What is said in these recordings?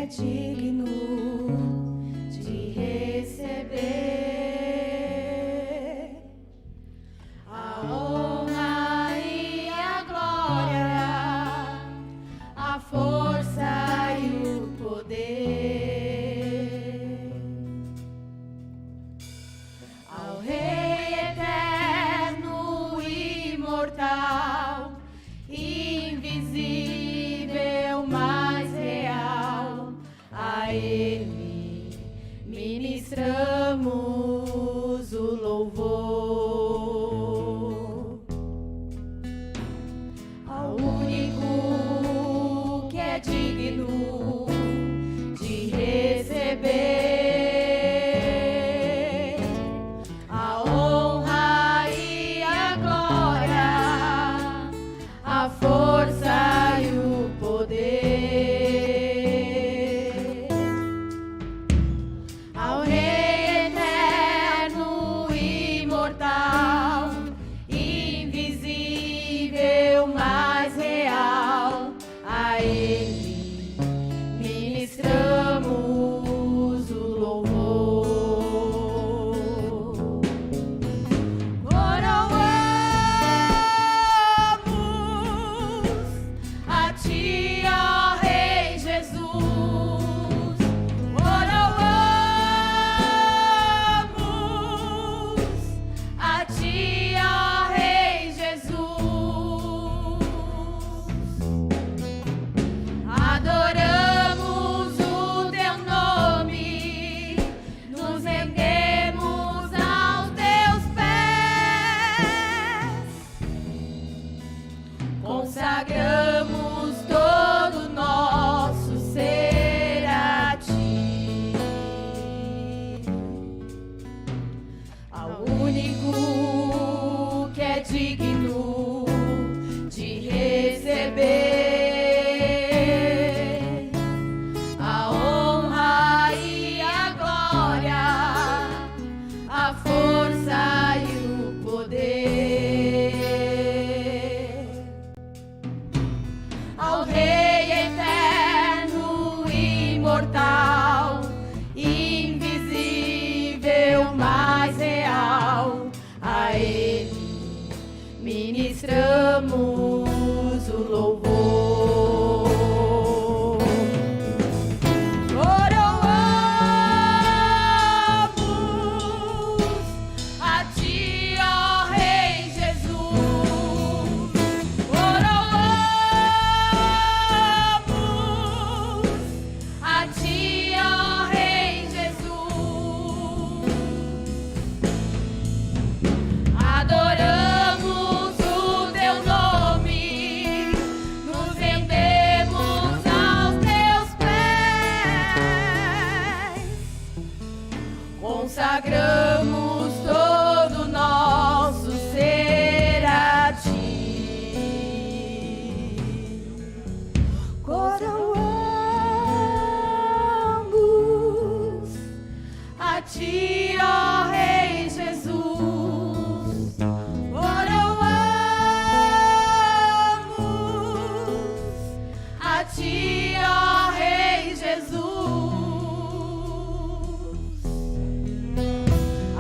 digno de receber a honra e a glória, a força e o poder ao Rei eterno, imortal, invisível, mais real. A Ele ministramos o louvor, ao único que é digno de receber a honra e a glória, a força e o poder ao Rei eterno, imortal, invisível, mais real. A Ele ministramos o louvor. Coroamos a Ti, ó Rei Jesus. Coroamos a Ti, ó Rei Jesus. Adoramos o Teu nome, nos rendemos aos Teus pés, consagramos todo nosso ser a Ti, ao único que é digno de receber a honra e a glória, a força e o poder ao Rei eterno, imortal, invisível, mais real. A Ele ministramos o louvor. Coroamos a Ti, ó Rei Jesus. Coroamos a Ti, ó Rei Jesus. Adoramos o Teu nome, nos rendemos aos Teus pés, consagramos todo nosso ser a Ti. Coroamos a Ti, ó Rei Jesus. Coroamos a Ti, ó Rei Jesus.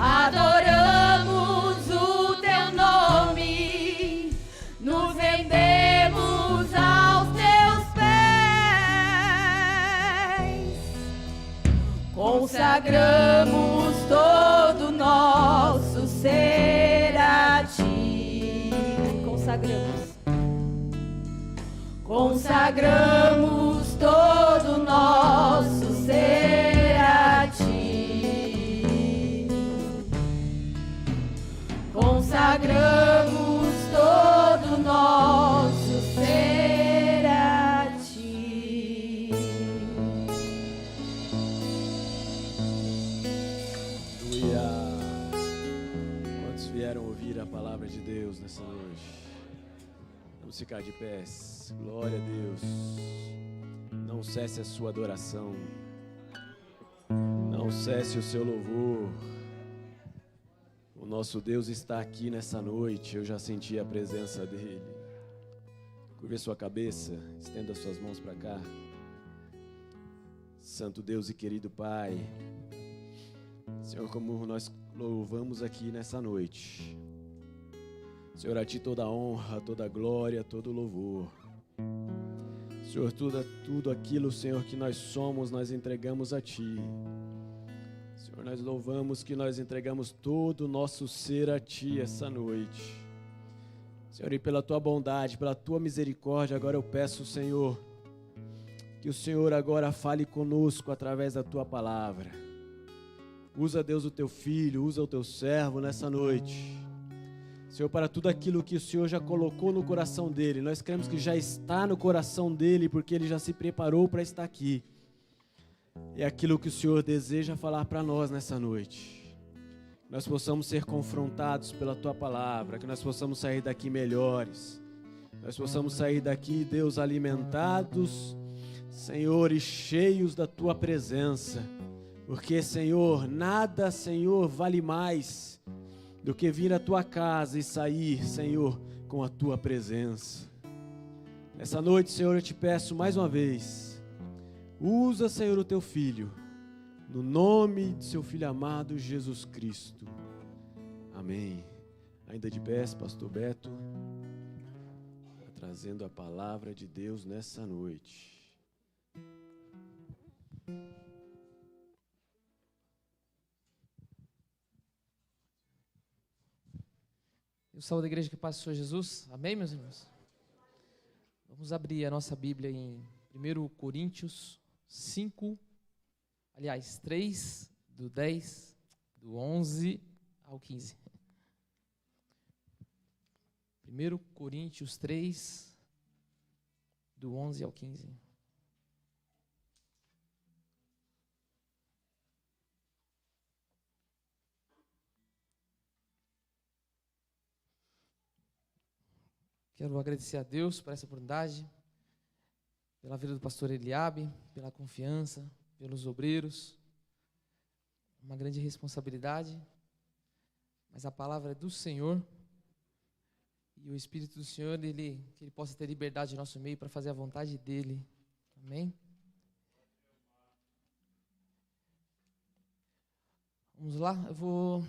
Adoramos o Teu nome, nos rendemos aos Teus pés, consagramos todo nosso ser a Ti. Consagramos todo nosso ser a Ti. Consagramos todo nosso ser a Ti. Aleluia. Quantos vieram ouvir a palavra de Deus nessa noite? Vamos ficar de pés. Glória a Deus. Não cesse a sua adoração. Não cesse o seu louvor. O nosso Deus está aqui nessa noite. Eu já senti a presença dEle. Curve a sua cabeça. Estenda suas mãos para cá. Santo Deus e querido Pai, Senhor, como nós louvamos aqui nessa noite, Senhor, a Ti toda a honra, toda a glória, todo o louvor. Senhor, tudo aquilo, Senhor, que nós somos, nós entregamos a Ti. Senhor, nós louvamos que nós entregamos todo o nosso ser a Ti essa noite. Senhor, e pela Tua bondade, pela Tua misericórdia, agora eu peço, Senhor, que o Senhor agora fale conosco através da Tua palavra. Usa, Deus, o Teu Filho, usa o Teu servo nessa noite. Senhor, para tudo aquilo que o Senhor já colocou no coração dele, nós cremos que já está no coração dele, porque ele já se preparou para estar aqui. É aquilo que o Senhor deseja falar para nós nessa noite. Que nós possamos ser confrontados pela Tua palavra, que nós possamos sair daqui melhores. Nós possamos sair daqui, Deus, alimentados, Senhor, e cheios da Tua presença. Porque, Senhor, nada, Senhor, vale mais do que vir à Tua casa e sair, Senhor, com a Tua presença. Nessa noite, Senhor, eu te peço mais uma vez, usa, Senhor, o Teu Filho, no nome de Seu Filho amado, Jesus Cristo. Amém. Ainda de pé, Pastor Beto, trazendo a palavra de Deus nessa noite. Eu saúdo a igreja que passa o Senhor Jesus. Amém, meus irmãos? Vamos abrir a nossa Bíblia em 1 Coríntios 5, aliás, 3, do 10, do 11 ao 15. 1 Coríntios 3, do 11 ao 15. Quero agradecer a Deus por essa oportunidade, pela vida do pastor Eliabe, pela confiança, pelos obreiros. Uma grande responsabilidade, mas a palavra é do Senhor e o Espírito do Senhor, que Ele possa ter liberdade no nosso meio para fazer a vontade dEle. Amém? Vamos lá, eu vou...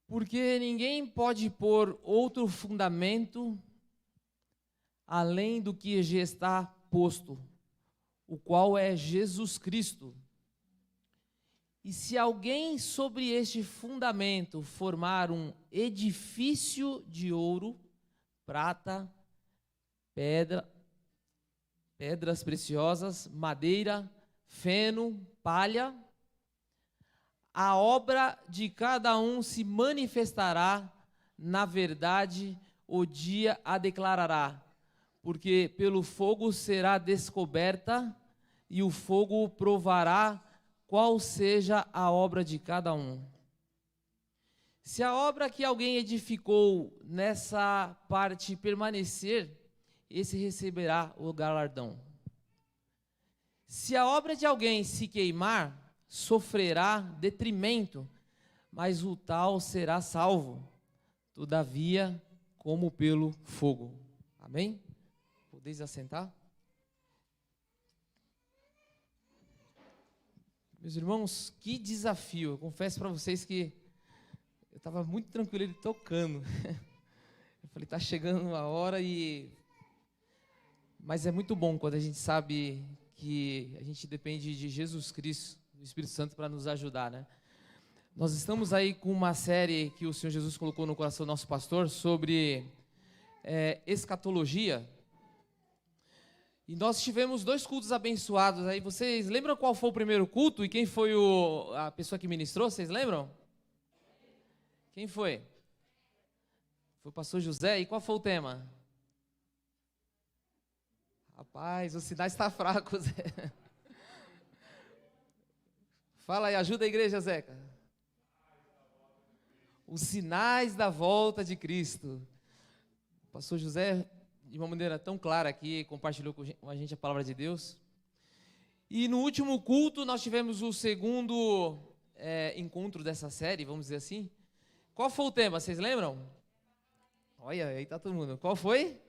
Porque ninguém pode pôr outro fundamento além do que já está posto, o qual é Jesus Cristo. E se alguém sobre este fundamento formar um edifício de ouro, prata, pedras preciosas, madeira, feno, palha, a obra de cada um se manifestará, na verdade, o dia a declarará, porque pelo fogo será descoberta, e o fogo provará qual seja a obra de cada um. Se a obra que alguém edificou nessa parte permanecer, esse receberá o galardão. Se a obra de alguém se queimar, sofrerá detrimento, mas o tal será salvo, todavia, como pelo fogo. Amém? Podeis assentar? Meus irmãos, que desafio. Eu confesso para vocês que eu estava muito tranquilo ele tocando. Eu falei, está chegando a hora Mas é muito bom quando a gente sabe que a gente depende de Jesus Cristo, do Espírito Santo, para nos ajudar, né? Nós estamos aí com uma série que o Senhor Jesus colocou no coração do nosso pastor sobre escatologia. E nós tivemos 2 cultos abençoados aí. Vocês lembram qual foi o primeiro culto e quem foi a pessoa que ministrou? Vocês lembram? Quem foi? Foi o pastor José. E qual foi o tema? Rapaz, o sinal está fraco, Zé. Fala aí, ajuda a igreja, Zeca. Os sinais da volta de Cristo. O pastor José, de uma maneira tão clara aqui, compartilhou com a gente a palavra de Deus. E no último culto, nós tivemos o segundo encontro dessa série, vamos dizer assim. Qual foi o tema, vocês lembram? Olha, aí tá todo mundo. Qual foi?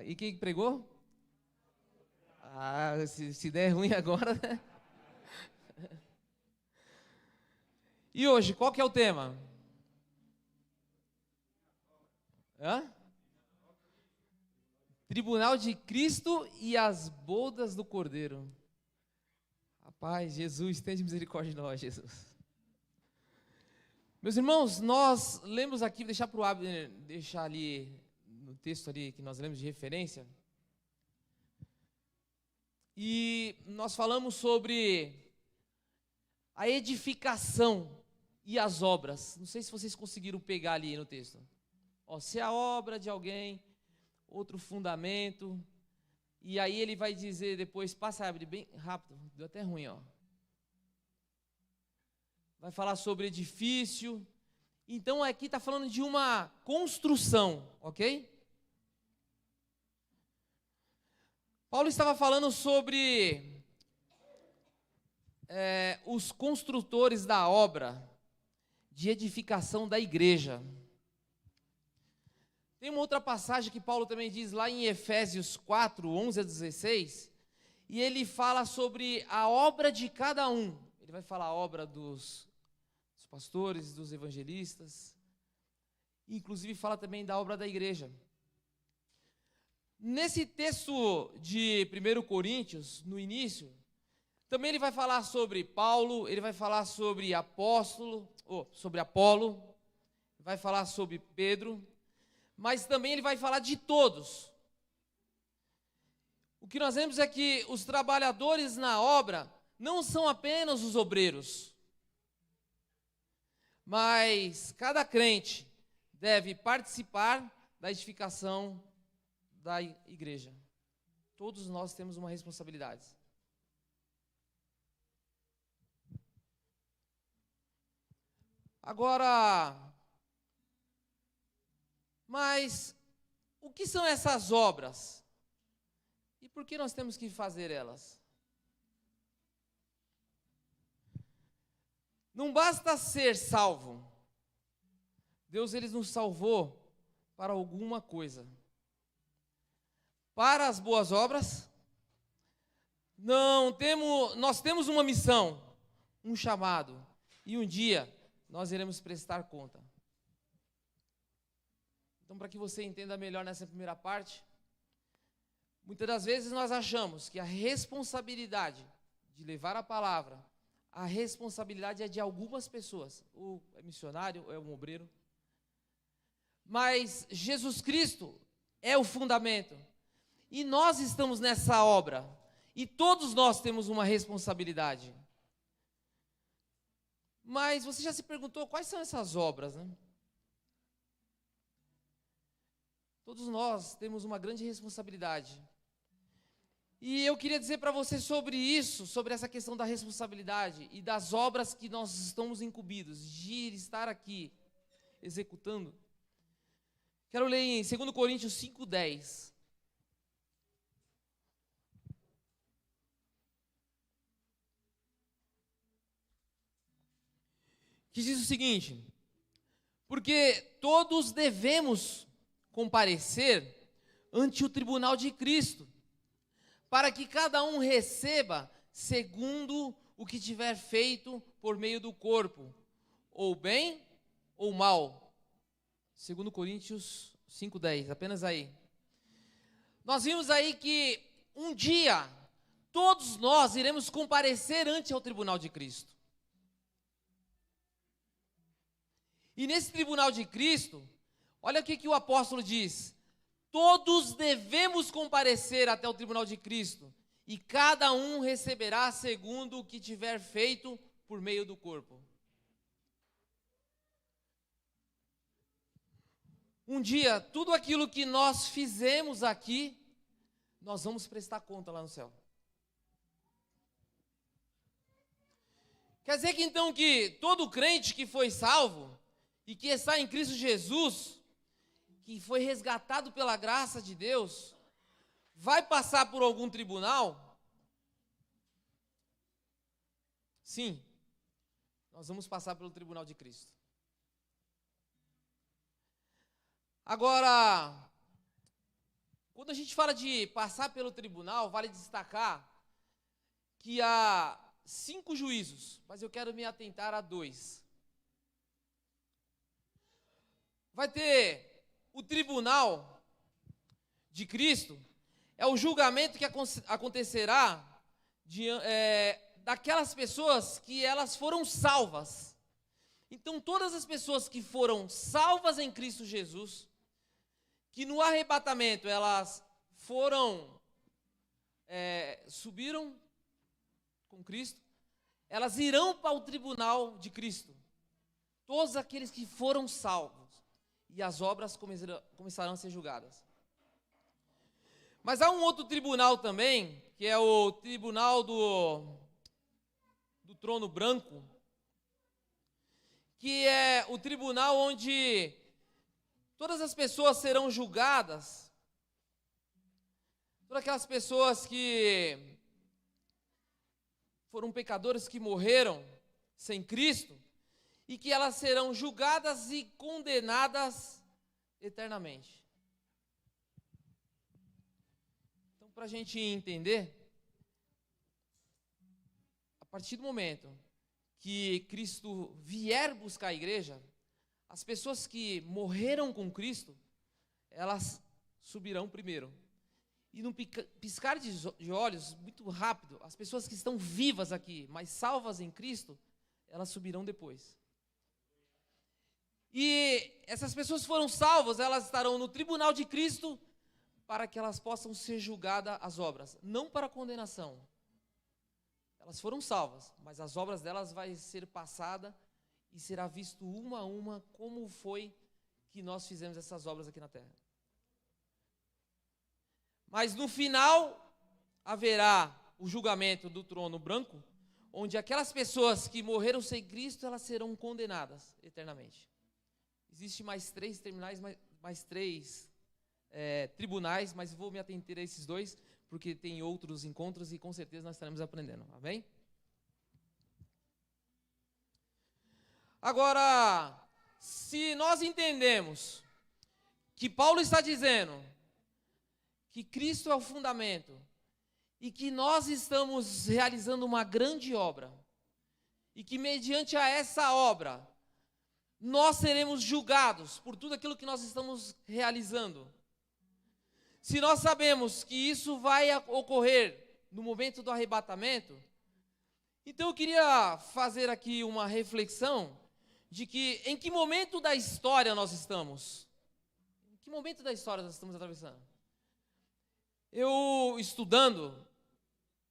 E quem pregou? Ah, se der ruim agora, né? E hoje, qual que é o tema? Hã? Tribunal de Cristo e as bodas do Cordeiro. Rapaz, Jesus, tenha misericórdia de nós, Jesus. Meus irmãos, nós lemos aqui, vou deixar para o Abner, deixar ali no texto ali que nós lemos de referência. E nós falamos sobre a edificação e as obras. Não sei se vocês conseguiram pegar ali no texto. Ó, se a obra de alguém, outro fundamento. E aí ele vai dizer depois, passa a abrir bem rápido, deu até ruim, ó. Vai falar sobre edifício. Então aqui está falando de uma construção, ok? Paulo estava falando sobre os construtores da obra de edificação da igreja. Tem uma outra passagem que Paulo também diz lá em Efésios 4, 11 a 16, e ele fala sobre a obra de cada um. Ele vai falar a obra dos pastores, dos evangelistas, e inclusive fala também da obra da igreja. Nesse texto de 1 Coríntios, no início, também ele vai falar sobre Paulo, ele vai falar sobre sobre Apolo, vai falar sobre Pedro, mas também ele vai falar de todos. O que nós vemos é que os trabalhadores na obra não são apenas os obreiros, mas cada crente deve participar da edificação da igreja. Todos nós temos uma responsabilidade. Agora, mas o que são essas obras? E por que nós temos que fazer elas? Não basta ser salvo. Deus ele nos salvou para alguma coisa. Para as boas obras, nós temos uma missão, um chamado, e um dia nós iremos prestar conta. Então, para que você entenda melhor nessa primeira parte, muitas das vezes nós achamos que a responsabilidade de levar a palavra, a responsabilidade é de algumas pessoas, ou é missionário, ou é um obreiro, mas Jesus Cristo é o fundamento. E nós estamos nessa obra. E todos nós temos uma responsabilidade. Mas você já se perguntou quais são essas obras, né? Todos nós temos uma grande responsabilidade. E eu queria dizer para você sobre isso, sobre essa questão da responsabilidade e das obras que nós estamos incumbidos de estar aqui executando. Quero ler em 2 Coríntios 5:10. Que diz o seguinte: porque todos devemos comparecer ante o tribunal de Cristo, para que cada um receba segundo o que tiver feito por meio do corpo, ou bem ou mal. 2 Coríntios 5:10, apenas aí. Nós vimos aí que um dia todos nós iremos comparecer ante ao tribunal de Cristo. E nesse tribunal de Cristo, olha o que o apóstolo diz: todos devemos comparecer até o tribunal de Cristo, e cada um receberá segundo o que tiver feito por meio do corpo. Um dia, tudo aquilo que nós fizemos aqui, nós vamos prestar conta lá no céu. Quer dizer que então que todo crente que foi salvo e que está em Cristo Jesus, que foi resgatado pela graça de Deus, vai passar por algum tribunal? Sim, nós vamos passar pelo tribunal de Cristo. Agora, Quando a gente fala de passar pelo tribunal, vale destacar que há 5 juízos, mas eu quero me atentar a 2. Vai ter o tribunal de Cristo, é o julgamento que acontecerá daquelas pessoas que elas foram salvas. Então, todas as pessoas que foram salvas em Cristo Jesus, que no arrebatamento elas subiram com Cristo, elas irão para o tribunal de Cristo. Todos aqueles que foram salvos, e as obras começarão a ser julgadas. Mas há um outro tribunal também, que é o tribunal do trono branco, que é o tribunal onde todas as pessoas serão julgadas, todas aquelas pessoas que foram pecadores que morreram sem Cristo, e que elas serão julgadas e condenadas eternamente. Então, para a gente entender, a partir do momento que Cristo vier buscar a igreja, as pessoas que morreram com Cristo, elas subirão primeiro. E num piscar de olhos, muito rápido, as pessoas que estão vivas aqui, mas salvas em Cristo, elas subirão depois. E essas pessoas foram salvas, elas estarão no tribunal de Cristo para que elas possam ser julgadas as obras, não para condenação. Elas foram salvas, mas as obras delas vai ser passada e será visto uma a uma como foi que nós fizemos essas obras aqui na terra. Mas no final haverá o julgamento do trono branco, onde aquelas pessoas que morreram sem Cristo, elas serão condenadas eternamente. Existem mais 3 terminais, mais 3 tribunais, mas vou me atentar a esses 2, porque tem outros encontros e com certeza nós estaremos aprendendo, amém? Agora, se nós entendemos que Paulo está dizendo que Cristo é o fundamento e que nós estamos realizando uma grande obra e que mediante a essa obra nós seremos julgados por tudo aquilo que nós estamos realizando. Se nós sabemos que isso vai ocorrer no momento do arrebatamento, então eu queria fazer aqui uma reflexão de que em que momento da história nós estamos? Em que momento da história nós estamos atravessando? Eu, estudando,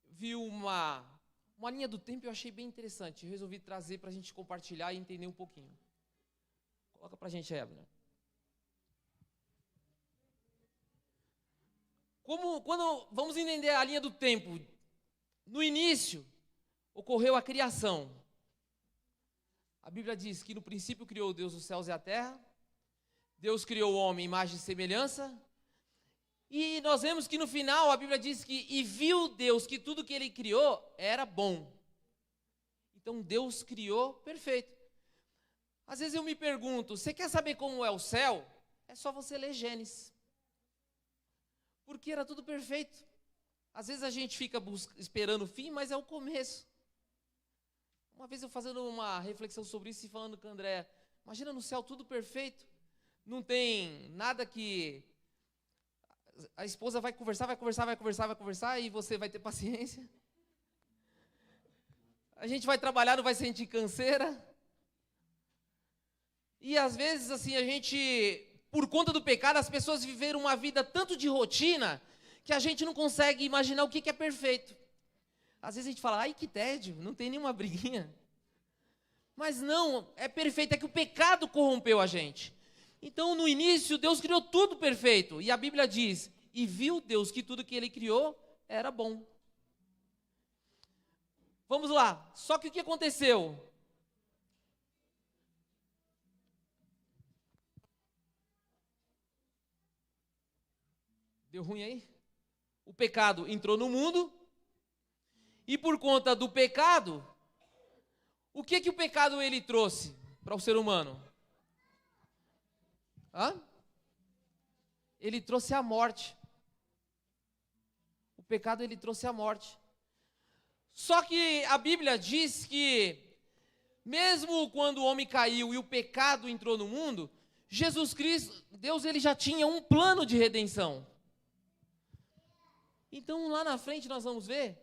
vi uma linha do tempo e eu achei bem interessante. Eu resolvi trazer para a gente compartilhar e entender um pouquinho. Coloca para a gente, Ebner. Quando vamos entender a linha do tempo, no início ocorreu a criação. A Bíblia diz que no princípio criou Deus os céus e a terra. Deus criou o homem, imagem e semelhança. E nós vemos que no final a Bíblia diz que e viu Deus que tudo que ele criou era bom. Então Deus criou perfeito. Às vezes eu me pergunto, você quer saber como é o céu? É só você ler Gênesis. Porque era tudo perfeito. Às vezes a gente fica esperando o fim, mas é o começo. Uma vez eu fazendo uma reflexão sobre isso e falando com o André, imagina no céu tudo perfeito. Não tem nada que a esposa vai conversar e você vai ter paciência. A gente vai trabalhar, não vai sentir canseira. E às vezes, assim, a gente, por conta do pecado, as pessoas viveram uma vida tanto de rotina, que a gente não consegue imaginar o que é perfeito. Às vezes a gente fala, ai que tédio, não tem nenhuma briguinha. Mas não, é perfeito, é que o pecado corrompeu a gente. Então, no início, Deus criou tudo perfeito. E a Bíblia diz, e viu Deus que tudo que ele criou era bom. Vamos lá, só que o que aconteceu? Deu ruim aí? O pecado entrou no mundo, e por conta do pecado, o que o pecado ele trouxe para o ser humano? Ele trouxe a morte. pecado ele trouxe a morte. Só que a Bíblia diz que, mesmo quando o homem caiu e o pecado entrou no mundo, Jesus Cristo, Deus, ele já tinha um plano de redenção. Então lá na frente nós vamos ver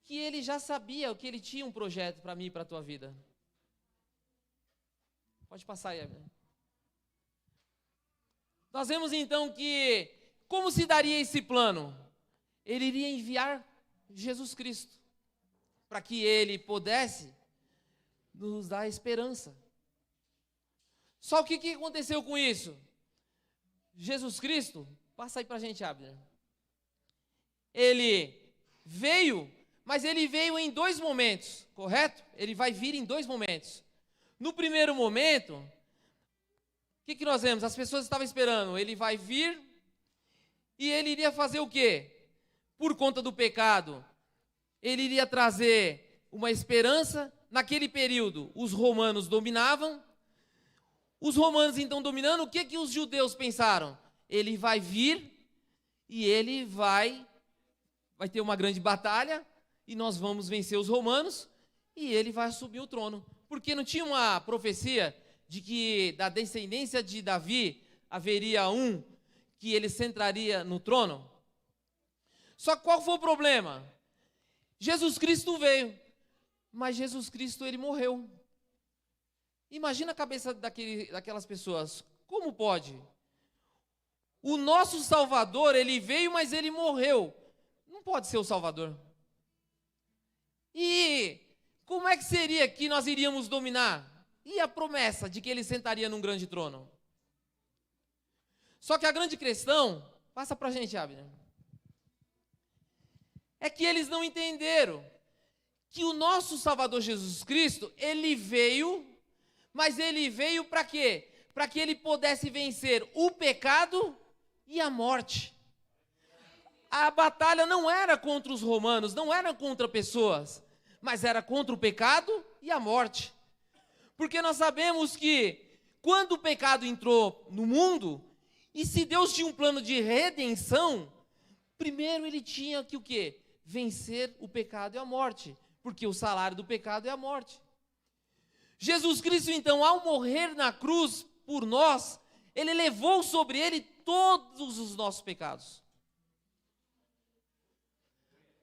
que ele já sabia que ele tinha um projeto para mim e para a tua vida. Pode passar aí. Nós vemos então que, como se daria esse plano? Ele iria enviar Jesus Cristo, para que ele pudesse nos dar esperança. Só que o que aconteceu com isso? Jesus Cristo, passa aí para a gente, Abner. Ele veio, mas ele veio em 2 momentos, correto? Ele vai vir em 2 momentos. No primeiro momento, o que nós vemos? As pessoas estavam esperando, ele vai vir e ele iria fazer o quê? Por conta do pecado, ele iria trazer uma esperança. Naquele período, os romanos dominavam. Os romanos então dominando, o que os judeus pensaram? Ele vai vir e ele vai ter uma grande batalha e nós vamos vencer os romanos e ele vai assumir o trono. Porque não tinha uma profecia de que da descendência de Davi haveria um que ele sentaria no trono? Só que qual foi o problema? Jesus Cristo veio, mas Jesus Cristo ele morreu. Imagina a cabeça daquelas pessoas. Como pode? O nosso Salvador, ele veio, mas ele morreu. Não pode ser o Salvador. E como é que seria que nós iríamos dominar? E a promessa de que ele sentaria num grande trono? Só que a grande questão, passa pra gente, Abner, é que eles não entenderam que o nosso Salvador Jesus Cristo, ele veio, mas ele veio para quê? Para que ele pudesse vencer o pecado e a morte. A batalha não era contra os romanos, não era contra pessoas, mas era contra o pecado e a morte. Porque nós sabemos que quando o pecado entrou no mundo, e se Deus tinha um plano de redenção, primeiro ele tinha que o quê? Vencer o pecado e a morte, porque o salário do pecado é a morte. Jesus Cristo, então, ao morrer na cruz por nós, ele levou sobre ele todos os nossos pecados.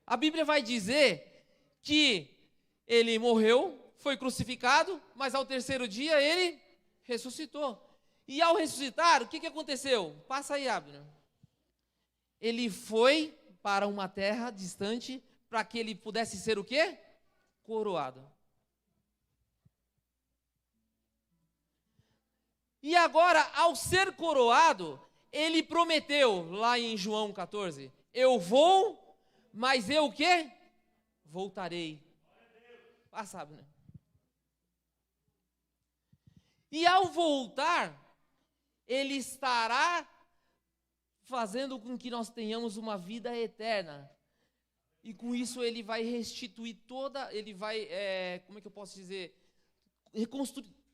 A Bíblia vai dizer que ele morreu, foi crucificado, mas ao 3º dia ele ressuscitou. E ao ressuscitar, o que aconteceu? Passa aí, Abner. Ele foi para uma terra distante, para que ele pudesse ser o quê? Coroado. E agora, ao ser coroado, ele prometeu, lá em João 14, eu vou, mas eu o quê? Voltarei. Sabe, né? E ao voltar, ele estará fazendo com que nós tenhamos uma vida eterna. E com isso ele vai restituir como é que eu posso dizer?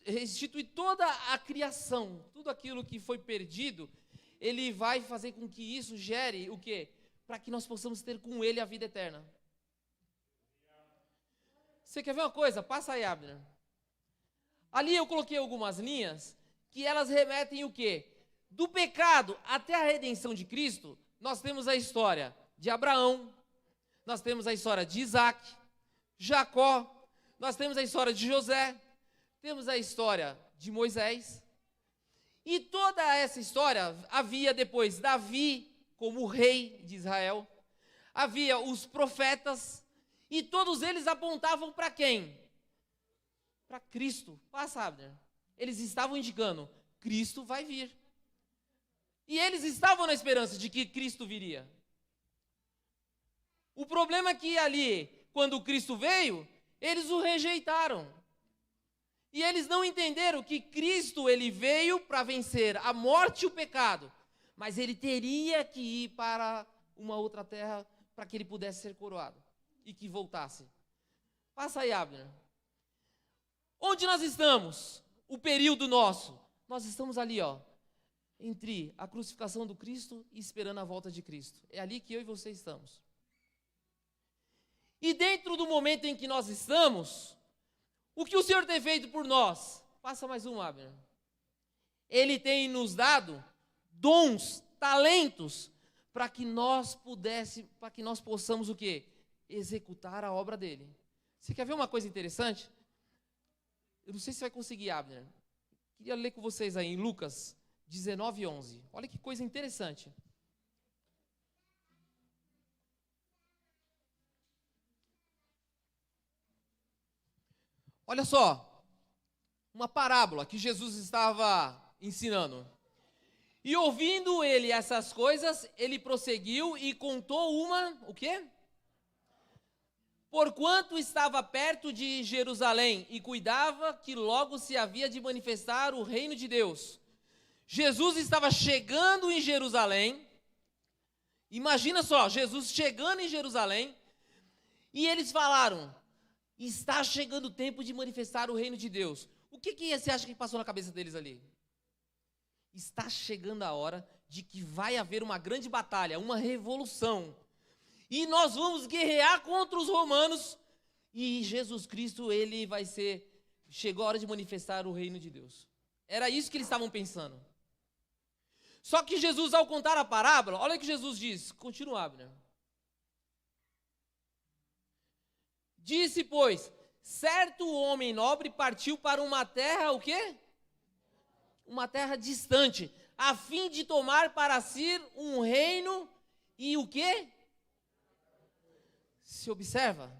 Restituir toda a criação, tudo aquilo que foi perdido, ele vai fazer com que isso gere o quê? Para que nós possamos ter com ele a vida eterna. Você quer ver uma coisa? Passa aí, Abner. Ali eu coloquei algumas linhas que elas remetem o quê? Do pecado até a redenção de Cristo, nós temos a história de Abraão, nós temos a história de Isaac, Jacó, nós temos a história de José, temos a história de Moisés. E toda essa história havia depois Davi como rei de Israel, havia os profetas, e todos eles apontavam para quem? Para Cristo. Passa, Abner. Eles estavam indicando, Cristo vai vir. E eles estavam na esperança de que Cristo viria. O problema é que ali, quando Cristo veio, eles o rejeitaram. E eles não entenderam que Cristo ele veio para vencer a morte e o pecado, mas ele teria que ir para uma outra terra para que ele pudesse ser coroado e que voltasse. Passa aí, Abner. Onde nós estamos? O período nosso. Nós estamos ali, entre a crucificação do Cristo e esperando a volta de Cristo. É ali que eu e você estamos. E dentro do momento em que nós estamos, o que o Senhor tem feito por nós? Passa mais um, Abner. Ele tem nos dado dons, talentos, para que nós possamos o quê? Executar a obra dele. Você quer ver uma coisa interessante? Eu não sei se vai conseguir, Abner. Queria ler com vocês aí em Lucas 19:11. Olha que coisa interessante. Olha só, uma parábola que Jesus estava ensinando. E ouvindo ele essas coisas, ele prosseguiu e contou o quê? Porquanto estava perto de Jerusalém e cuidava que logo se havia de manifestar o reino de Deus. Jesus estava chegando em Jerusalém. Imagina só, Jesus chegando em Jerusalém. E eles falaram, está chegando o tempo de manifestar o reino de Deus. O que você acha que passou na cabeça deles ali? Está chegando a hora de que vai haver uma grande batalha, uma revolução. E nós vamos guerrear contra os romanos. E Jesus Cristo, chegou a hora de manifestar o reino de Deus. Era isso que eles estavam pensando. Só que Jesus, ao contar a parábola, olha o que Jesus diz. Continua, Abner. Disse, pois, certo homem nobre partiu para uma terra, o quê? Uma terra distante, a fim de tomar para si um reino e o quê? Se observa,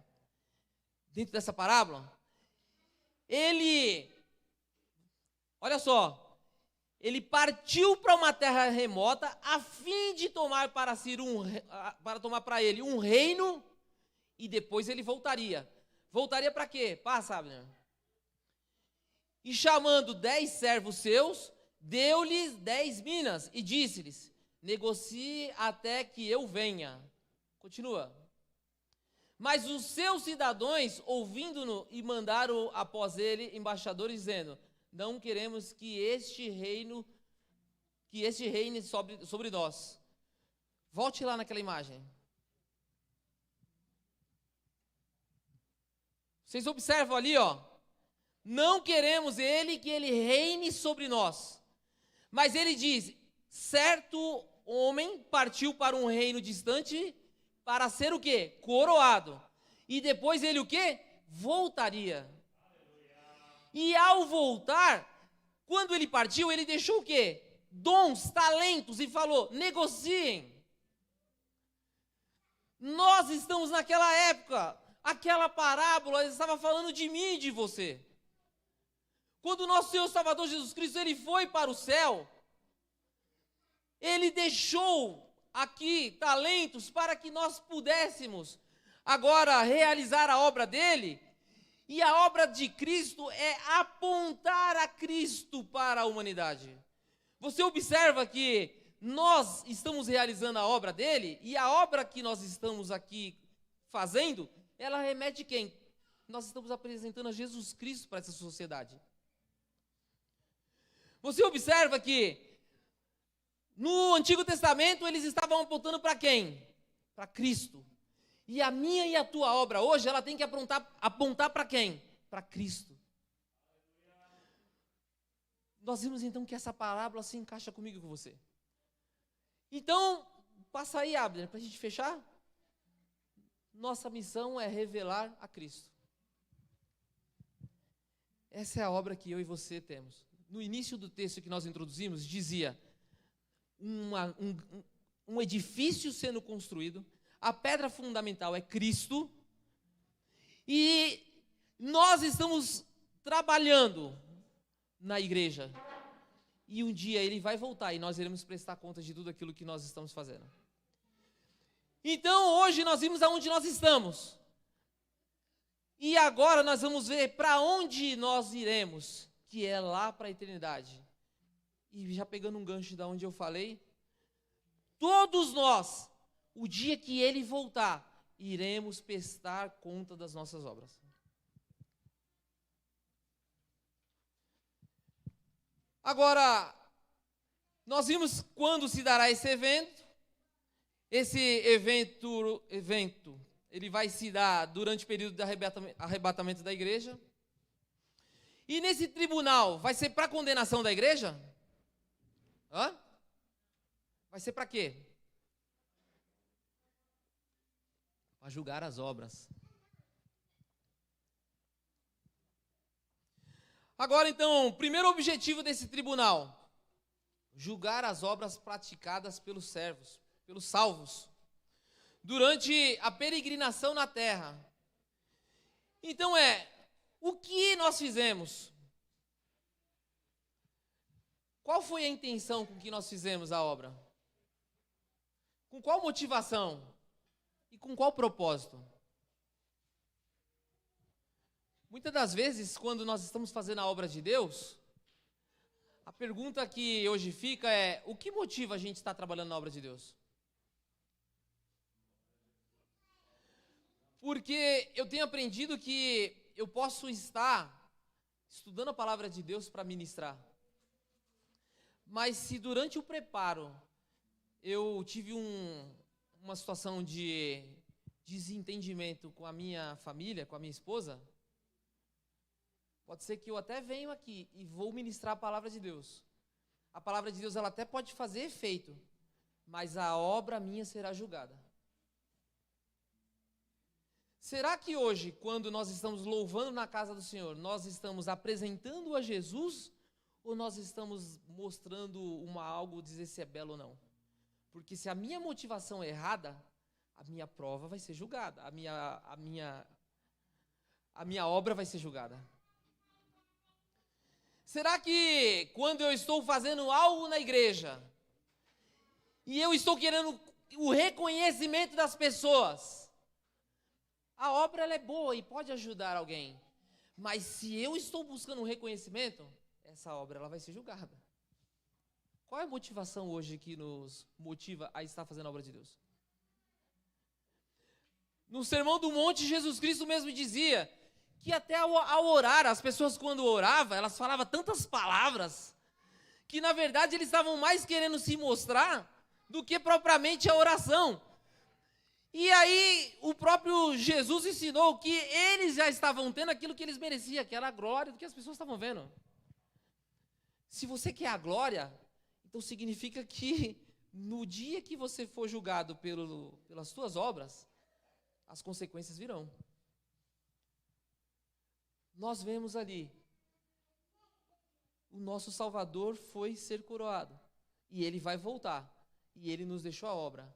dentro dessa parábola, olha só, ele partiu para uma terra remota a fim de tomar para si tomar para ele um reino e depois ele voltaria. Voltaria para quê? Passa, Abner. E chamando 10 servos seus, deu-lhes 10 minas e disse-lhes, negocie até que eu venha. Continua. Mas os seus cidadãos, ouvindo-no, e mandaram após ele embaixadores, dizendo, não queremos que este reine sobre nós. Volte lá naquela imagem. Vocês observam ali, ó. Não queremos que ele reine sobre nós. Mas ele diz, certo homem partiu para um reino distante para ser o quê? Coroado. E depois ele o quê? Voltaria. E ao voltar, quando ele partiu, ele deixou o quê? Dons, talentos e falou, negociem. Nós estamos naquela época, aquela parábola estava falando de mim e de você. Quando o nosso Senhor Salvador Jesus Cristo, ele foi para o céu, ele deixou aqui talentos para que nós pudéssemos agora realizar a obra dele. E a obra de Cristo é apontar a Cristo para a humanidade. Você observa que nós estamos realizando a obra dele, e a obra que nós estamos aqui fazendo, ela remete a quem? Nós estamos apresentando a Jesus Cristo para essa sociedade. Você observa que no Antigo Testamento eles estavam apontando para quem? Para Cristo. E a minha e a tua obra hoje, ela tem que apontar para quem? Para Cristo. Nós vimos então que essa parábola se encaixa comigo e com você. Então, passa aí, Abner, para a gente fechar. Nossa missão é revelar a Cristo. Essa é a obra que eu e você temos. No início do texto que nós introduzimos, dizia um edifício sendo construído, a pedra fundamental é Cristo, e nós estamos trabalhando na igreja, e um dia ele vai voltar, e nós iremos prestar conta de tudo aquilo que nós estamos fazendo. Então, hoje nós vimos aonde nós estamos, e agora nós vamos ver para onde nós iremos, que é lá para a eternidade. E já pegando um gancho da onde eu falei, todos nós, o dia que ele voltar, iremos prestar conta das nossas obras. Agora, nós vimos quando se dará esse evento. Esse evento ele vai se dar durante o período de arrebatamento da igreja. E nesse tribunal, vai ser para condenação da igreja? Hã? Vai ser para quê? Para julgar as obras. Agora, então, o primeiro objetivo desse tribunal: julgar as obras praticadas pelos servos, pelos salvos, durante a peregrinação na terra. Então o que nós fizemos? Qual foi a intenção com que nós fizemos a obra? Com qual motivação? E com qual propósito? Muitas das vezes, quando nós estamos fazendo a obra de Deus, a pergunta que hoje fica é: o que motiva a gente estar trabalhando na obra de Deus? Porque eu tenho aprendido que eu posso estar estudando a palavra de Deus para ministrar, mas se durante o preparo eu tive uma situação de desentendimento com a minha família, com a minha esposa, pode ser que eu até venho aqui e vou ministrar a palavra de Deus. A palavra de Deus, ela até pode fazer efeito, mas a obra minha será julgada. Será que hoje, quando nós estamos louvando na casa do Senhor, nós estamos apresentando a Jesus, ou nós estamos mostrando algo, dizer se é belo ou não? Porque se a minha motivação é errada, a minha prova vai ser julgada, a minha obra vai ser julgada. Será que quando eu estou fazendo algo na igreja, e eu estou querendo o reconhecimento das pessoas, a obra ela é boa e pode ajudar alguém, mas se eu estou buscando um reconhecimento, essa obra ela vai ser julgada. Qual é a motivação hoje que nos motiva a estar fazendo a obra de Deus? No Sermão do Monte, Jesus Cristo mesmo dizia que até ao orar, as pessoas quando oravam, elas falavam tantas palavras, que na verdade eles estavam mais querendo se mostrar do que propriamente a oração. E aí o próprio Jesus ensinou que eles já estavam tendo aquilo que eles mereciam, que era a glória do que as pessoas estavam vendo. Se você quer a glória, então significa que no dia que você for julgado pelas suas obras, as consequências virão. Nós vemos ali, o nosso Salvador foi ser coroado, e ele vai voltar, e ele nos deixou a obra.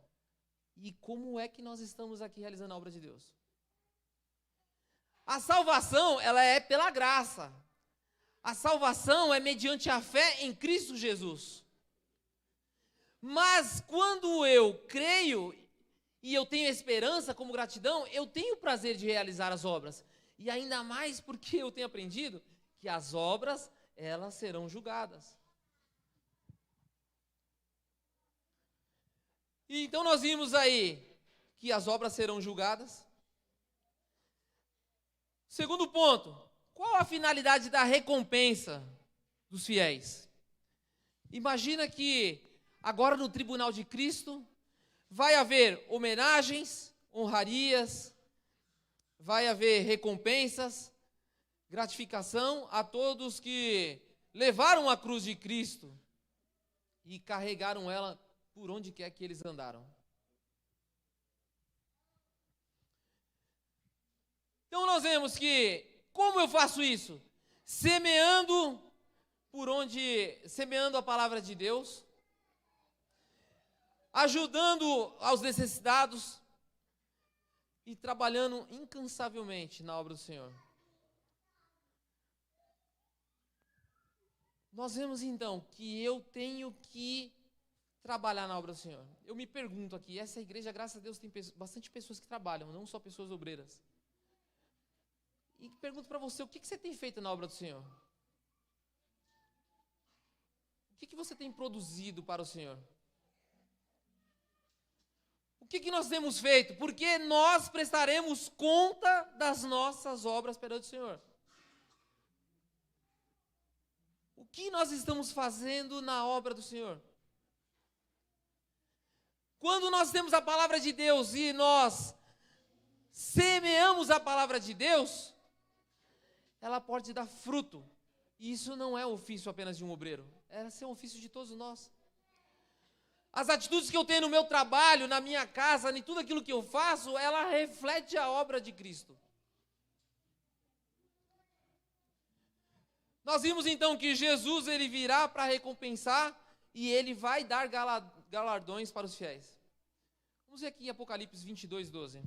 E como é que nós estamos aqui realizando a obra de Deus? A salvação, ela é pela graça. A salvação é mediante a fé em Cristo Jesus. Mas quando eu creio e eu tenho esperança como gratidão, eu tenho o prazer de realizar as obras. E ainda mais porque eu tenho aprendido que as obras, elas serão julgadas. E então nós vimos aí que as obras serão julgadas. Segundo ponto, qual a finalidade da recompensa dos fiéis? Imagina que agora no tribunal de Cristo vai haver homenagens, honrarias, vai haver recompensas, gratificação a todos que levaram a cruz de Cristo e carregaram ela por onde quer que eles andaram. Então nós vemos que, como eu faço isso? Semeando a palavra de Deus, ajudando aos necessitados e trabalhando incansavelmente na obra do Senhor. Nós vemos então que eu tenho que trabalhar na obra do Senhor. Eu me pergunto aqui, essa igreja, graças a Deus, tem bastante pessoas que trabalham, não só pessoas obreiras. E pergunto para você, o que você tem feito na obra do Senhor? O que você tem produzido para o Senhor? O que nós temos feito? Porque nós prestaremos conta das nossas obras perante o Senhor. O que nós estamos fazendo na obra do Senhor? Quando nós temos a palavra de Deus e nós semeamos a palavra de Deus, ela pode dar fruto. E isso não é ofício apenas de um obreiro, é ser um ofício de todos nós. As atitudes que eu tenho no meu trabalho, na minha casa, em tudo aquilo que eu faço, ela reflete a obra de Cristo. Nós vimos então que Jesus, ele virá para recompensar e ele vai dar galardões para os fiéis. Vamos ver aqui em Apocalipse 22, 12.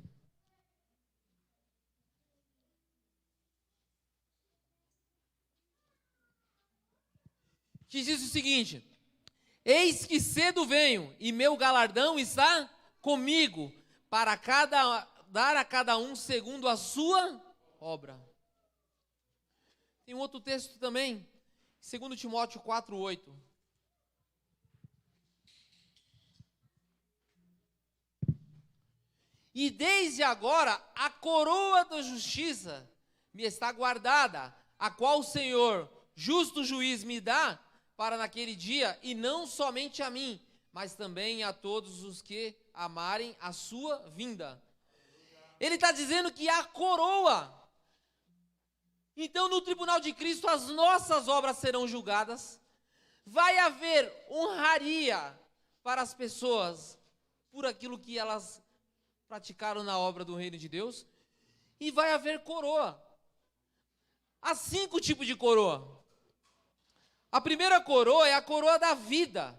Que diz o seguinte: eis que cedo venho, e meu galardão está comigo, para dar a cada um segundo a sua obra. Tem um outro texto também, 2 Timóteo 4:8. E desde agora a coroa da justiça me está guardada, a qual o Senhor, justo juiz, me dá para naquele dia, e não somente a mim, mas também a todos os que amarem a sua vinda. Ele está dizendo que a coroa. Então, no tribunal de Cristo, as nossas obras serão julgadas. Vai haver honraria para as pessoas por aquilo que elas praticaram na obra do reino de Deus. E vai haver coroa. Há 5 tipos de coroa. A primeira coroa é a coroa da vida,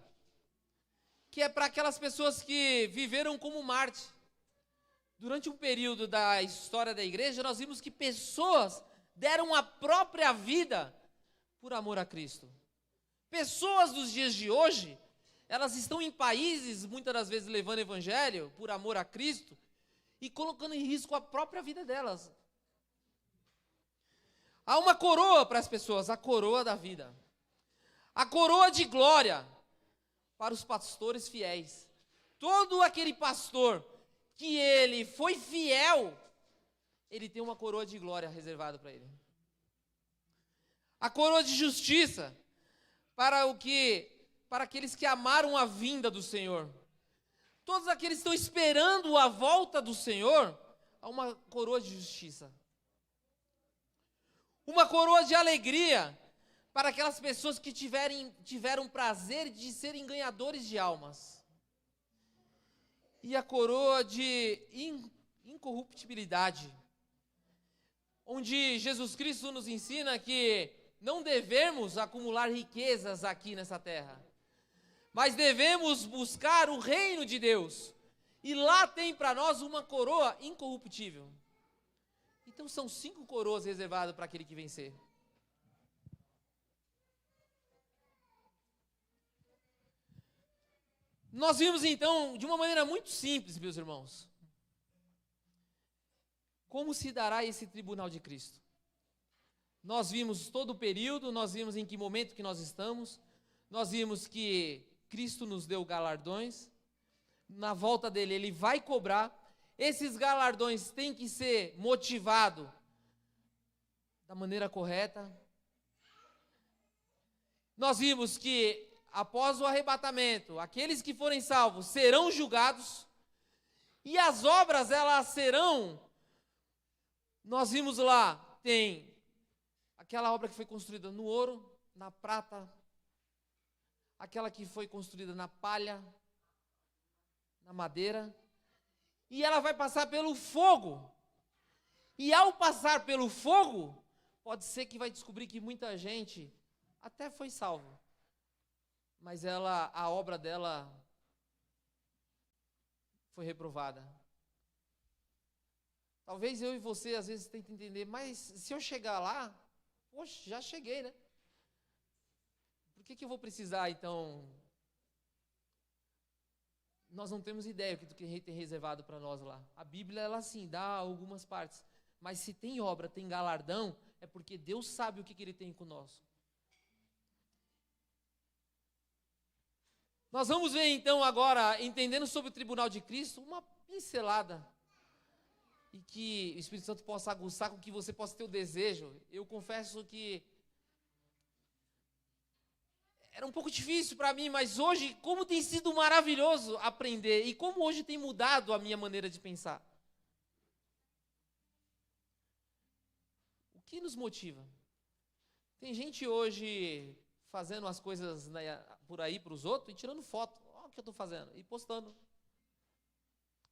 que é para aquelas pessoas que viveram como Marte. Durante um período da história da igreja, nós vimos que pessoas deram a própria vida por amor a Cristo. Pessoas dos dias de hoje, elas estão em países, muitas das vezes levando o evangelho por amor a Cristo e colocando em risco a própria vida delas. Há uma coroa para as pessoas, a coroa da vida. A coroa de glória para os pastores fiéis. Todo aquele pastor que ele foi fiel, ele tem uma coroa de glória reservada para ele. A coroa de justiça para aqueles que amaram a vinda do Senhor. Todos aqueles que estão esperando a volta do Senhor, há uma coroa de justiça. Uma coroa de alegria para aquelas pessoas que tiveram prazer de serem ganhadores de almas. E a coroa de incorruptibilidade, onde Jesus Cristo nos ensina que não devemos acumular riquezas aqui nessa terra, mas devemos buscar o reino de Deus, e lá tem para nós uma coroa incorruptível. Então são 5 coroas reservadas para aquele que vencer. Nós vimos então, de uma maneira muito simples, meus irmãos, como se dará esse tribunal de Cristo. Nós vimos todo o período, nós vimos em que momento que nós estamos, nós vimos que Cristo nos deu galardões, na volta dele ele vai cobrar, esses galardões têm que ser motivados da maneira correta. Nós vimos que após o arrebatamento, aqueles que forem salvos serão julgados, e as obras elas serão, nós vimos lá, tem aquela obra que foi construída no ouro, na prata, aquela que foi construída na palha, na madeira, e ela vai passar pelo fogo, e ao passar pelo fogo, pode ser que vai descobrir que muita gente até foi salvo, mas a obra dela foi reprovada. Talvez eu e você às vezes tentem entender, mas se eu chegar lá, poxa, já cheguei, né? Por que eu vou precisar então? Nós não temos ideia do que tem reservado para nós lá. A Bíblia, ela sim, dá algumas partes, mas se tem obra, tem galardão, é porque Deus sabe o que Ele tem conosco. Nós vamos ver então agora, entendendo sobre o tribunal de Cristo, uma pincelada, e que o Espírito Santo possa aguçar com que você possa ter o desejo. Eu confesso que era um pouco difícil para mim, mas hoje, como tem sido maravilhoso aprender, e como hoje tem mudado a minha maneira de pensar. que nos motiva? Tem gente hoje fazendo as coisas por aí para os outros e tirando foto. Olha o que eu estou fazendo. E postando.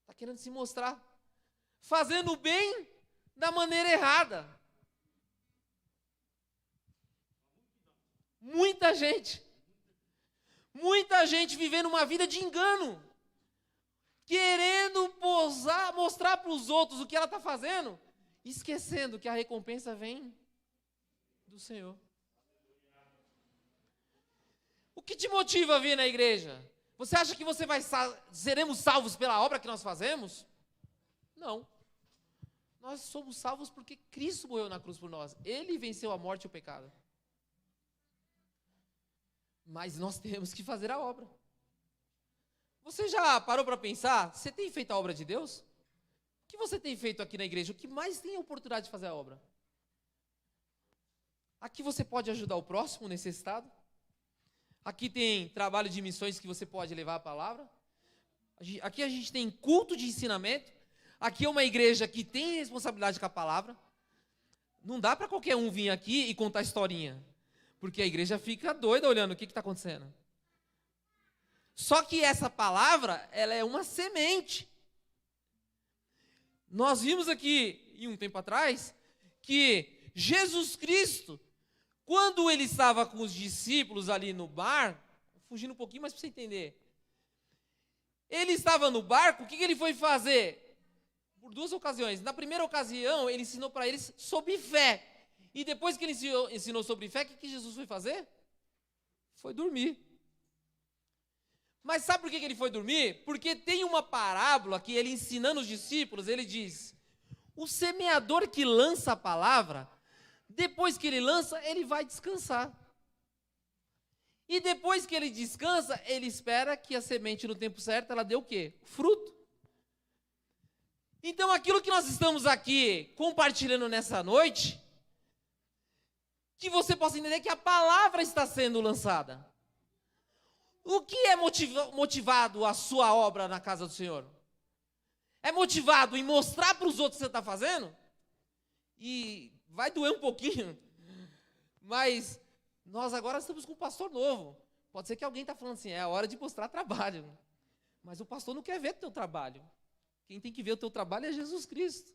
Está querendo se mostrar. Fazendo o bem da maneira errada. Muita gente vivendo uma vida de engano. Querendo mostrar para os outros o que ela está fazendo. Esquecendo que a recompensa vem do Senhor. O que te motiva a vir na igreja? Você acha que seremos salvos pela obra que nós fazemos? Não. Nós somos salvos porque Cristo morreu na cruz por nós. Ele venceu a morte e o pecado. Mas nós temos que fazer a obra. Você já parou para pensar? Você tem feito a obra de Deus? O que você tem feito aqui na igreja? O que mais tem a oportunidade de fazer a obra? Aqui você pode ajudar o próximo necessitado. Aqui tem trabalho de missões que você pode levar a palavra. Aqui a gente tem culto de ensinamento. Aqui é uma igreja que tem responsabilidade com a palavra. Não dá para qualquer um vir aqui e contar historinha. Porque a igreja fica doida olhando o que está acontecendo. Só que essa palavra, ela é uma semente. Nós vimos aqui, um tempo atrás, que Jesus Cristo, quando ele estava com os discípulos ali no bar, fugindo um pouquinho, mas para você entender. Ele estava no barco, o que ele foi fazer? Por duas ocasiões. Na primeira ocasião, ele ensinou para eles sobre fé. E depois que ele ensinou sobre fé, o que Jesus foi fazer? Foi dormir. Mas sabe por que ele foi dormir? Porque tem uma parábola que ele ensinando os discípulos, ele diz, o semeador que lança a palavra, depois que ele lança, ele vai descansar. E depois que ele descansa, ele espera que a semente no tempo certo, ela dê o quê? Fruto. Então aquilo que nós estamos aqui compartilhando nessa noite, que você possa entender que a palavra está sendo lançada. O que é motivado a sua obra na casa do Senhor? É motivado em mostrar para os outros o que você está fazendo? E vai doer um pouquinho, mas nós agora estamos com um pastor novo. Pode ser que alguém está falando assim, é a hora de mostrar trabalho. Mas o pastor não quer ver o teu trabalho. Quem tem que ver o teu trabalho é Jesus Cristo.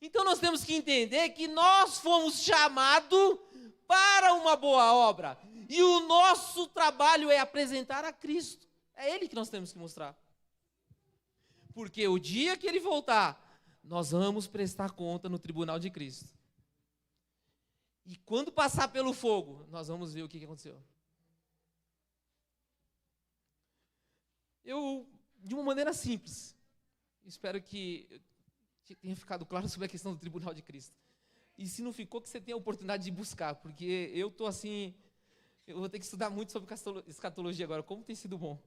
Então nós temos que entender que nós fomos chamados para uma boa obra. E o nosso trabalho é apresentar a Cristo. É Ele que nós temos que mostrar. Porque o dia que Ele voltar, nós vamos prestar conta no tribunal de Cristo. E quando passar pelo fogo, nós vamos ver o que aconteceu. De uma maneira simples, espero que tenha ficado claro sobre a questão do tribunal de Cristo. E se não ficou, que você tenha a oportunidade de buscar, porque eu estou assim, eu vou ter que estudar muito sobre escatologia agora, como tem sido bom.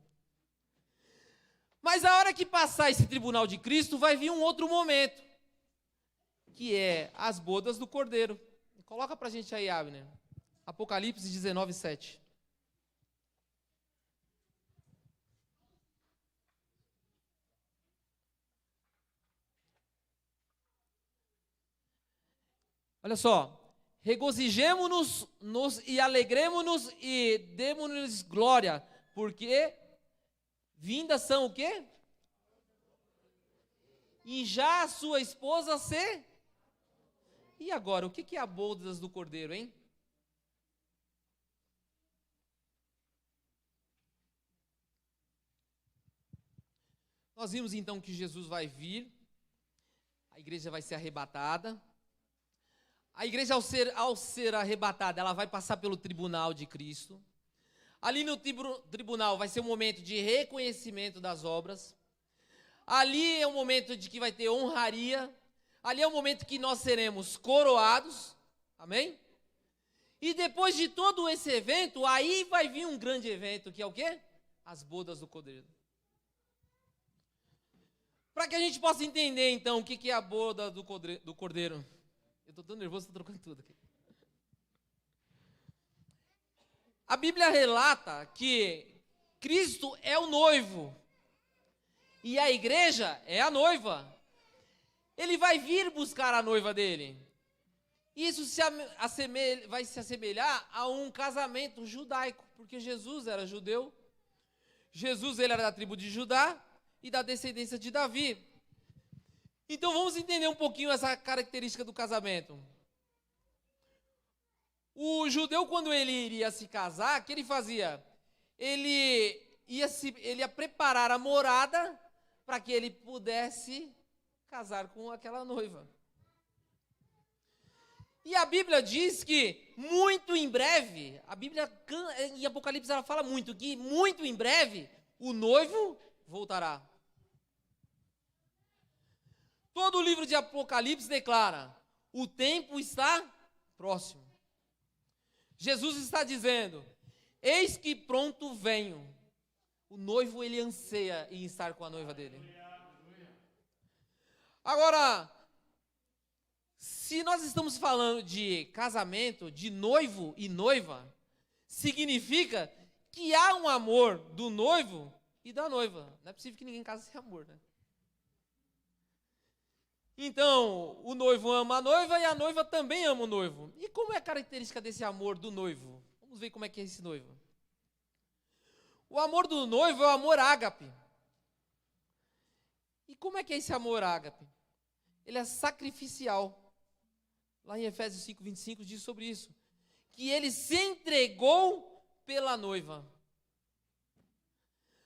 Mas a hora que passar esse tribunal de Cristo, vai vir um outro momento, que é as bodas do Cordeiro. Coloca para a gente aí, Abner. Apocalipse 19, 7. Olha só, regozijemo-nos e alegremo-nos e demo-nos glória, porque vindas são o quê? E já a sua esposa se... E agora, o que é a bodas do Cordeiro, hein? Nós vimos então que Jesus vai vir, a igreja vai ser arrebatada. A igreja, ao ser arrebatada, ela vai passar pelo tribunal de Cristo. Ali no tribunal vai ser um momento de reconhecimento das obras. Ali é um momento de que vai ter honraria. Ali é um momento que nós seremos coroados. Amém? E depois de todo esse evento, aí vai vir um grande evento, que é o quê? As bodas do Cordeiro. Para que a gente possa entender, então, o que é a boda do Cordeiro. Eu estou tão nervoso, estou trocando tudo aqui. A Bíblia relata que Cristo é o noivo e a igreja é a noiva. ele vai vir buscar a noiva dele. Isso vai se assemelhar a um casamento judaico, porque Jesus era judeu. Jesus ele era da tribo de Judá e da descendência de Davi. Então vamos entender um pouquinho essa característica do casamento. O judeu, quando ele iria se casar, o que ele fazia? Ele ia preparar a morada para que ele pudesse casar com aquela noiva. E a Bíblia diz que muito em breve, a Bíblia em Apocalipse ela fala muito, que muito em breve o noivo voltará. Todo o livro de Apocalipse declara, o tempo está próximo. Jesus está dizendo, eis que pronto venho. O noivo ele anseia em estar com a noiva dele. Agora, se nós estamos falando de casamento, de noivo e noiva, significa que há um amor do noivo e da noiva. Não é possível que ninguém case sem amor, né? Então, o noivo ama a noiva e a noiva também ama o noivo. E como é a característica desse amor do noivo? Vamos ver como é que é esse noivo. O amor do noivo é o amor ágape. E como é que é esse amor ágape? Ele é sacrificial. Lá em Efésios 5:25 diz sobre isso. Que ele se entregou pela noiva.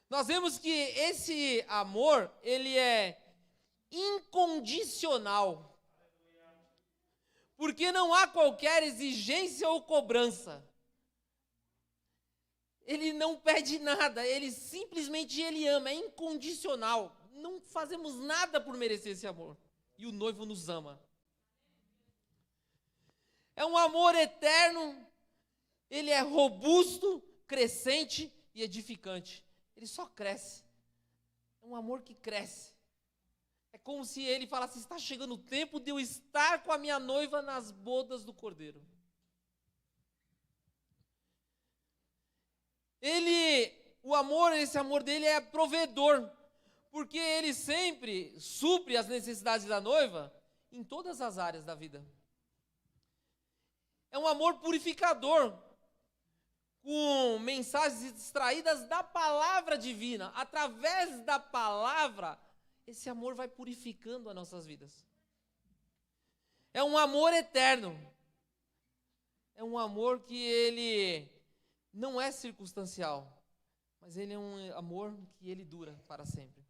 Nós vemos que esse amor, ele é incondicional. Porque não há qualquer exigência ou cobrança. Ele não pede nada, ele simplesmente ele ama, é incondicional. Não fazemos nada por merecer esse amor. E o noivo nos ama. É um amor eterno, ele é robusto, crescente e edificante. Ele só cresce. É um amor que cresce. É como se ele falasse, está chegando o tempo de eu estar com a minha noiva nas bodas do Cordeiro. Esse amor dele é provedor, porque ele sempre supre as necessidades da noiva em todas as áreas da vida. É um amor purificador, com mensagens extraídas da palavra divina. Através da palavra, esse amor vai purificando as nossas vidas. É um amor eterno. É um amor que ele não é circunstancial, mas ele é um amor que ele dura para sempre.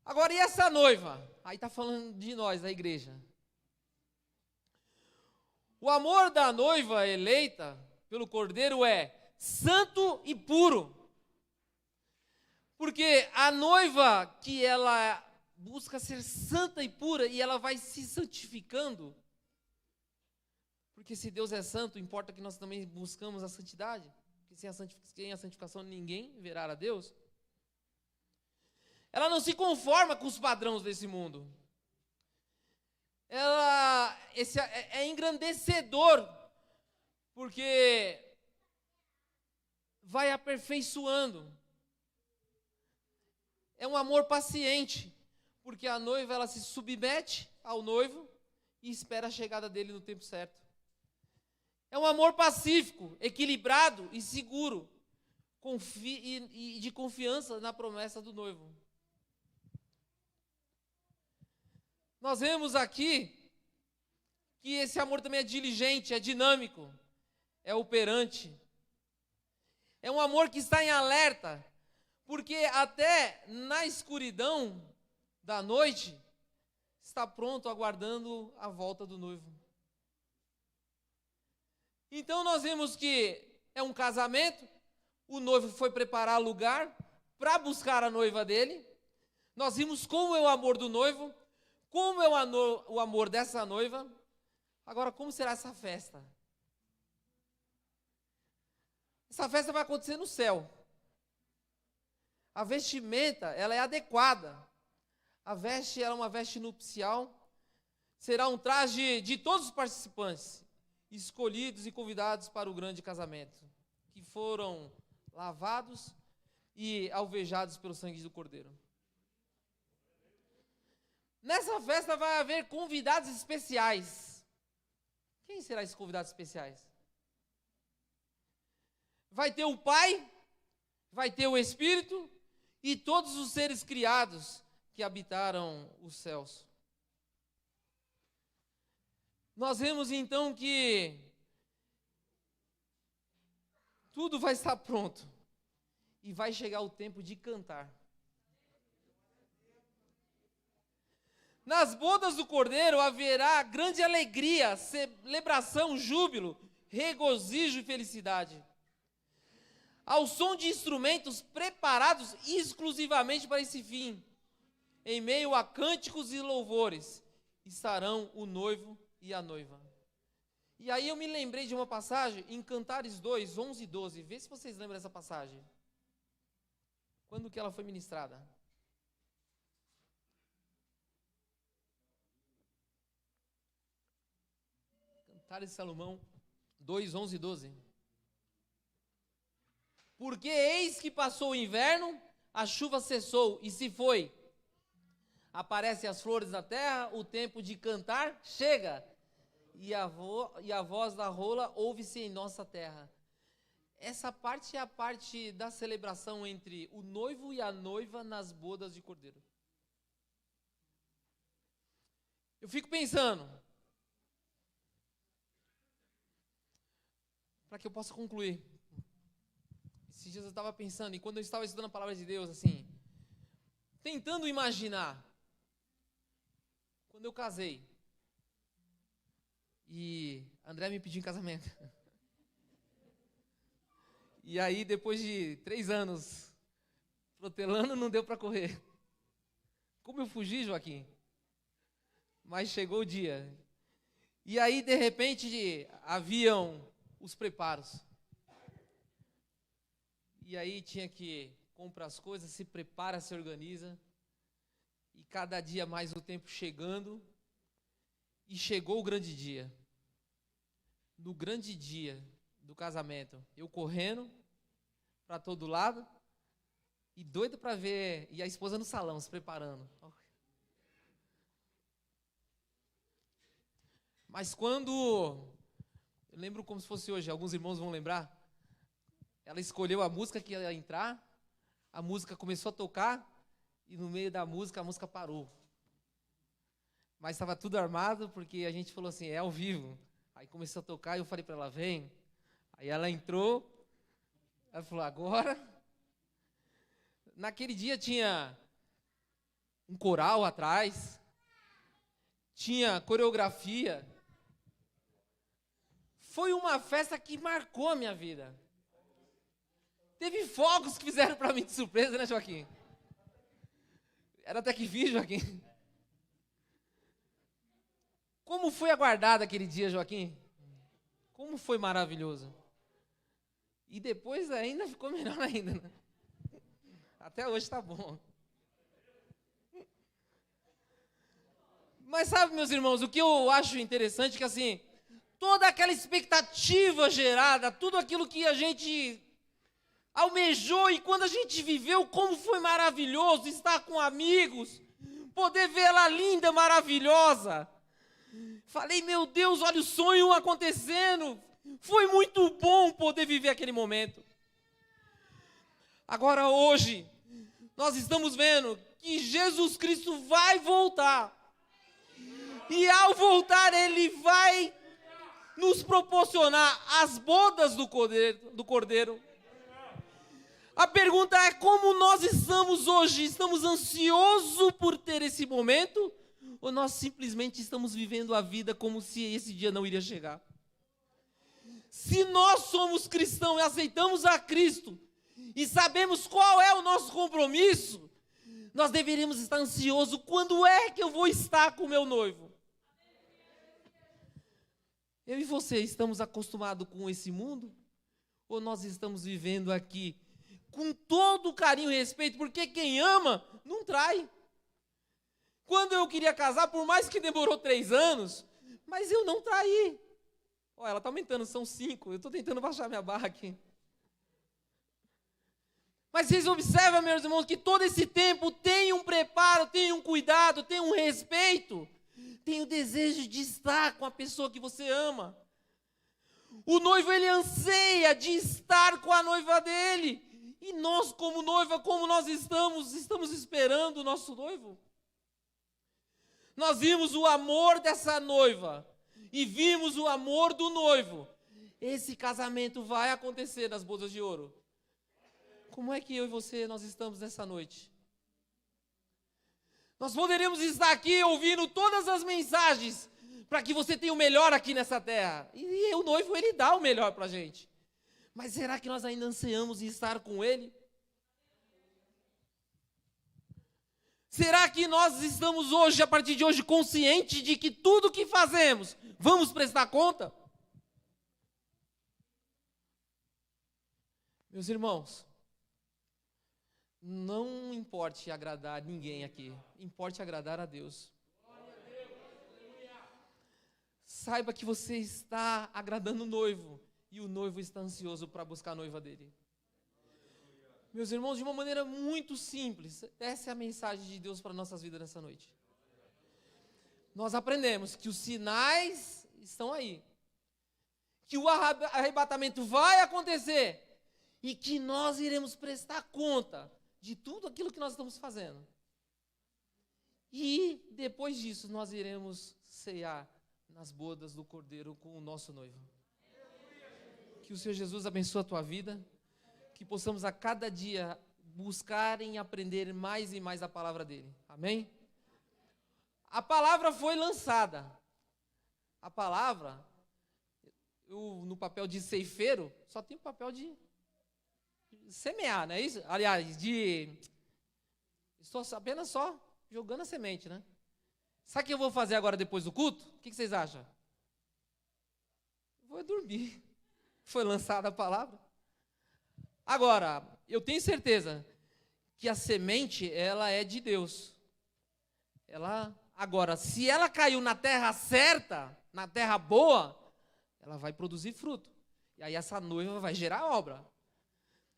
Agora, e essa noiva? Aí está falando de nós, da igreja. O amor da noiva eleita pelo Cordeiro é santo e puro. Porque a noiva que ela busca ser santa e pura e ela vai se santificando. Porque se Deus é santo, importa que nós também buscamos a santidade. Porque sem a santificação ninguém verá a Deus. Ela não se conforma com os padrões desse mundo. Esse é engrandecedor, porque vai aperfeiçoando. É um amor paciente, porque a noiva ela se submete ao noivo e espera a chegada dele no tempo certo. É um amor pacífico, equilibrado e seguro, e de confiança na promessa do noivo. Nós vemos aqui que esse amor também é diligente, é dinâmico, é operante. É um amor que está em alerta, porque até na escuridão da noite está pronto aguardando a volta do noivo. Então nós vemos que é um casamento, o noivo foi preparar lugar para buscar a noiva dele. Nós vimos como é o amor do noivo, como é o amor dessa noiva. Agora, como será essa festa? Essa festa vai acontecer no céu. A vestimenta, ela é adequada. A veste, ela é uma veste nupcial. Será um traje de todos os participantes, escolhidos e convidados para o grande casamento, que foram lavados e alvejados pelo sangue do Cordeiro. Nessa festa vai haver convidados especiais. Quem serão esses convidados especiais? Vai ter o Pai, vai ter o Espírito e todos os seres criados que habitaram os céus. Nós vemos então que tudo vai estar pronto e vai chegar o tempo de cantar. Nas bodas do Cordeiro haverá grande alegria, celebração, júbilo, regozijo e felicidade. Ao som de instrumentos preparados exclusivamente para esse fim, em meio a cânticos e louvores, estarão o noivo e a noiva. E aí eu me lembrei de uma passagem em Cantares 2, 11 e 12. Vê se vocês lembram dessa passagem. Quando que ela foi ministrada? Cantares de Salomão 2, 11 e 12. Porque eis que passou o inverno, a chuva cessou e se foi. Aparecem as flores da terra, o tempo de cantar chega. E a voz da rola ouve-se em nossa terra. Essa parte é a parte da celebração entre o noivo e a noiva nas bodas de Cordeiro. Eu fico pensando, para que eu possa concluir. Esses dias eu estava pensando, e quando eu estava estudando a palavra de Deus, assim, tentando imaginar, quando eu casei, e André me pediu em casamento. E aí, depois de 3 anos protelando, não deu para correr. Como eu fugi, Joaquim? Mas chegou o dia. E aí, de repente, haviam os preparos. E aí tinha que comprar as coisas, se prepara, se organiza. E cada dia mais o tempo chegando. E chegou o grande dia. No grande dia do casamento, eu correndo para todo lado e doido para ver, e a esposa no salão se preparando. Mas quando, eu lembro como se fosse hoje, alguns irmãos vão lembrar, ela escolheu a música que ia entrar, a música começou a tocar e no meio da música a música parou. Mas estava tudo armado porque a gente falou assim, é ao vivo. Aí começou a tocar e eu falei para ela, vem. Aí ela entrou, ela falou, agora. Naquele dia tinha um coral atrás, tinha coreografia. Foi uma festa que marcou a minha vida. Teve fogos que fizeram para mim de surpresa, né, Joaquim? Era até que vi, Joaquim. Como foi aguardado aquele dia, Joaquim? Como foi maravilhoso. E depois ainda ficou melhor ainda, né? Até hoje está bom. Mas sabe, meus irmãos, o que eu acho interessante é que assim, toda aquela expectativa gerada, tudo aquilo que a gente almejou e quando a gente viveu, como foi maravilhoso estar com amigos, poder ver ela linda, maravilhosa. Falei, meu Deus, olha o sonho acontecendo. Foi muito bom poder viver aquele momento. Agora hoje, nós estamos vendo que Jesus Cristo vai voltar. E ao voltar, Ele vai nos proporcionar as bodas do Cordeiro. A pergunta é como nós estamos hoje? Estamos ansiosos por ter esse momento? Ou nós simplesmente estamos vivendo a vida como se esse dia não iria chegar? Se nós somos cristãos e aceitamos a Cristo, e sabemos qual é o nosso compromisso, nós deveríamos estar ansiosos, quando é que eu vou estar com o meu noivo? Eu e você estamos acostumados com esse mundo? Ou nós estamos vivendo aqui com todo o carinho e respeito, porque quem ama não trai. Quando eu queria casar, por mais que demorou 3 anos, mas eu não traí. Ó, ela está aumentando, são 5. Eu estou tentando baixar minha barra aqui. Mas vocês observam, meus irmãos, que todo esse tempo tem um preparo, tem um cuidado, tem um respeito, tem o desejo de estar com a pessoa que você ama. O noivo, ele anseia de estar com a noiva dele. E nós, como noiva, como nós estamos esperando o nosso noivo. Nós vimos o amor dessa noiva e vimos o amor do noivo. Esse casamento vai acontecer nas bodas de ouro. Como é que eu e você, nós estamos nessa noite? Nós poderíamos estar aqui ouvindo todas as mensagens para que você tenha o melhor aqui nessa terra. E o noivo, ele dá o melhor para a gente. Mas será que nós ainda ansiamos em estar com ele? Será que nós estamos hoje, a partir de hoje, conscientes de que tudo que fazemos, vamos prestar conta? Meus irmãos, não importe agradar ninguém aqui, importe agradar a Deus. Saiba que você está agradando o noivo, e o noivo está ansioso para buscar a noiva dele. Meus irmãos, de uma maneira muito simples, essa é a mensagem de Deus para nossas vidas nessa noite. Nós aprendemos que os sinais estão aí, que o arrebatamento vai acontecer, e que nós iremos prestar conta de tudo aquilo que nós estamos fazendo. E depois disso, nós iremos ceiar nas bodas do Cordeiro com o nosso noivo. Que o Senhor Jesus abençoe a tua vida, que possamos a cada dia buscar em aprender mais e mais a palavra dele. Amém? A palavra foi lançada. A palavra, no papel de ceifeiro, só tem o papel de semear, não é isso? Aliás, estou apenas só jogando a semente, né? Sabe o que eu vou fazer agora depois do culto? O que vocês acham? Vou dormir. Foi lançada a palavra. Agora, eu tenho certeza que a semente, ela é de Deus. Agora, se ela caiu na terra certa, na terra boa, ela vai produzir fruto. E aí essa noiva vai gerar obra.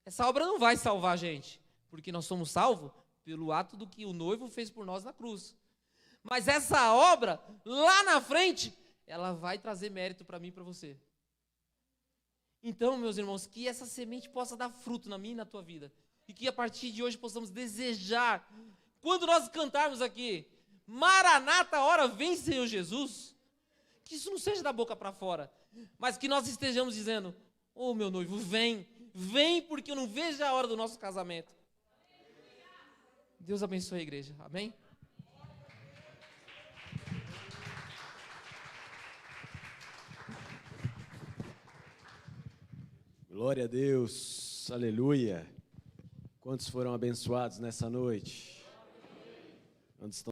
Essa obra não vai salvar a gente, porque nós somos salvos pelo ato do que o noivo fez por nós na cruz. Mas essa obra, lá na frente, ela vai trazer mérito para mim e para você. Então, meus irmãos, que essa semente possa dar fruto na minha e na tua vida. E que a partir de hoje possamos desejar, quando nós cantarmos aqui, Maranata, hora vem, Senhor Jesus, que isso não seja da boca para fora, mas que nós estejamos dizendo, ô meu noivo, vem porque eu não vejo a hora do nosso casamento. Deus abençoe a igreja, amém? Glória a Deus, aleluia. Quantos foram abençoados nessa noite?